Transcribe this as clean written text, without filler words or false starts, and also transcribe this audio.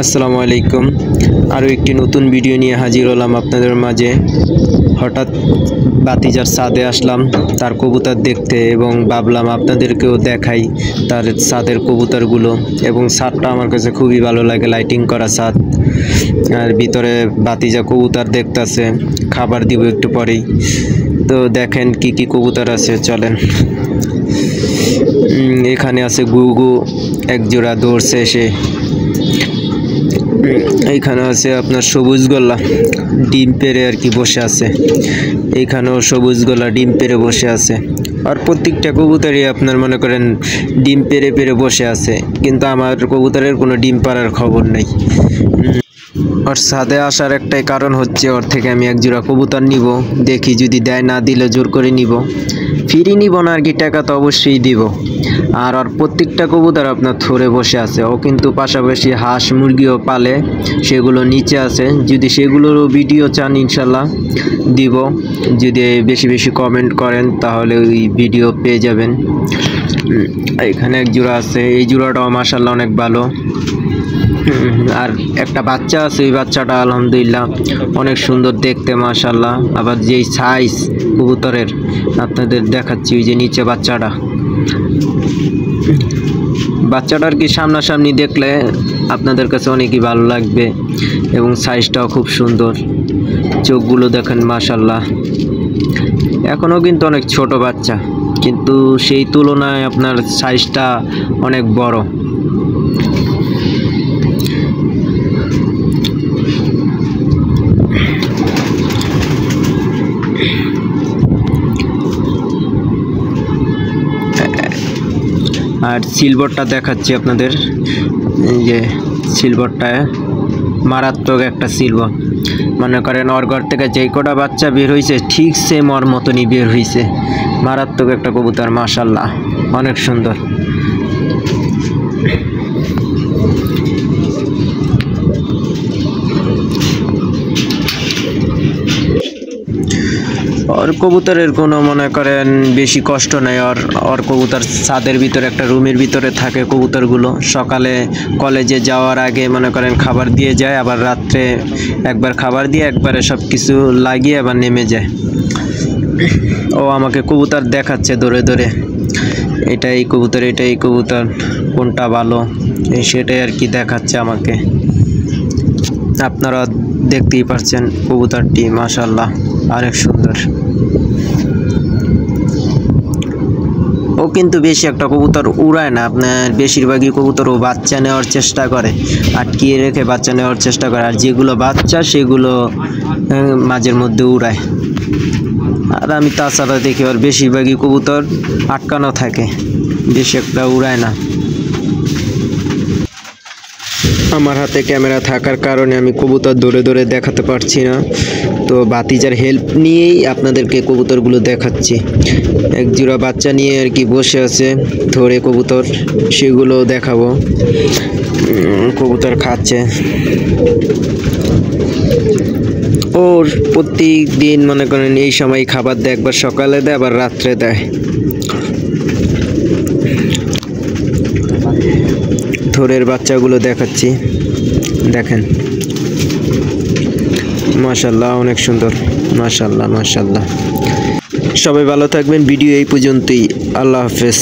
আসসালামু আলাইকুম। আরও একটি নতুন ভিডিও নিয়ে হাজির হলাম আপনাদের মাঝে। হঠাৎ বাতিজার ছাদে আসলাম তার কবুতর দেখতে এবং ভাবলাম আপনাদেরকেও দেখাই তার ছাদের কবুতরগুলো। এবং ছাদটা আমার কাছে খুবই ভালো লাগে, লাইটিং করা ছাদ। আর ভিতরে বাতিজা কবুতর দেখতেছে, খাবার দিব একটু পরেই। তো দেখেন কি কি কবুতর আছে, চলেন। এখানে আছে গুগু, এক জোড়া দৌড়ছে এসে। এইখানে আছে আপনার সবুজ গলা, ডিম পেড়ে আর কি বসে আছে। এইখানেও সবুজ গলা ডিম পেড়ে বসে আছে। আর প্রত্যেকটা কবুতরই আপনার মনে করেন ডিম পেড়ে পেড়ে বসে আছে, কিন্তু আমার কবুতরের কোনো ডিম পাড়ার খবর নেই। ওর ছাদে আসার একটাই কারণ হচ্ছে ওর থেকে আমি এক জোড়া কবুতর নিব, দেখি যদি দেয়, না দিলে জোর করে নিব। ফ্রি নিব না আর কি, টাকা তো অবশ্যই দিব। আর ওর প্রত্যেকটা কবুতর আপনার থরে বসে আছে। ও কিন্তু পাশাপাশি হাঁস মুরগিও পালে, সেগুলো নিচে আছে। যদি সেগুলোরও ভিডিও চান ইনশাল্লাহ দিব, যদি বেশি বেশি কমেন্ট করেন তাহলে ওই ভিডিও পেয়ে যাবেন। এখানে এক জোড়া আছে, এই জোড়াটাও মাশাল্লাহ অনেক ভালো। আর একটা বাচ্চা আছে, ওই বাচ্চাটা আলহামদুলিল্লাহ অনেক সুন্দর দেখতে মাশাল্লাহ। আবার যেই সাইজ কবুতরের আপনাদের দেখাচ্ছি, ওই যে নিচে বাচ্চাটার কি সামনাসামনি দেখলে আপনাদের কাছে অনেকই ভালো লাগবে। এবং সাইজটাও খুব সুন্দর, চোখগুলো দেখেন মাশাল্লাহ। এখনও কিন্তু অনেক ছোট বাচ্চা, কিন্তু সেই তুলনায় আপনার সাইজটা অনেক বড়। আর সিলভারটা দেখাচ্ছি আপনাদের, যে সিলভারটা মারাত্মক একটা সিলভার। মনে করেন ওর ঘর থেকে যেই কটা বাচ্চা বের হয়েছে ঠিক সেম ওর মতনই বের হয়েছে। মারাত্মক একটা কবুতর মাশাল্লাহ, অনেক সুন্দর। ওর কবুতরের কোনো মনে করেন বেশি কষ্ট নেই। ওর কবুতর ছাদের ভিতরে একটা রুমের ভিতরে থাকে কবুতরগুলো। সকালে কলেজে যাওয়ার আগে মনে করেন খাবার দিয়ে যায়, আবার রাত্রে একবার খাবার দিয়ে একবারে সব কিছু লাগিয়ে আবার নেমে যায়। ও আমাকে কবুতর দেখাচ্ছে ধরে ধরে, এটাই কবুতর, এটাই কবুতর, কোনটা ভালো সেটাই আর কি দেখাচ্ছে আমাকে। আপনারা দেখতেই পাচ্ছেন কবুতরটি মাশাল্লাহ অনেক সুন্দর। ও কিন্তু বেশি একটা কবুতর উড়ায় না, আপনার বেশিরভাগই কবুতর ও বাচ্চা নেওয়ার চেষ্টা করে, আটকিয়ে রেখে বাচ্চা নেওয়ার চেষ্টা করে। আর যেগুলো বাচ্চা সেগুলো মাঝের মধ্যে উড়ায়। আর আমি তাছাড়া দেখি ওর বেশিরভাগই কবুতর আটকানো থাকে, বেশি একটা উড়ায় না। আমার হাতে ক্যামেরা থাকার কারণে আমি কবুতর ধরে ধরে দেখাতে পারছি না, তো বাতিজার হেল্প নিয়েই আপনাদেরকে কবুতরগুলো দেখাচ্ছি। এক জোড়া বাচ্চা নিয়ে আর কি বসে আছে ধরে কবুতর, সেগুলো দেখাবো। কবুতর খাচ্ছে। ওর প্রত্যেক দিন মনে করেন এই সময় খাবার দেয়, একবার সকালে দেয় আবার রাত্রে দেয়। থোরের বাচ্চাগুলো দেখাচ্ছি, দেখেন মাশাল্লাহ অনেক সুন্দর, মাশাল্লাহ মাশাল্লাহ। সবাই ভালো থাকবেন, ভিডিও এই পর্যন্তই, আল্লাহ হাফেজ।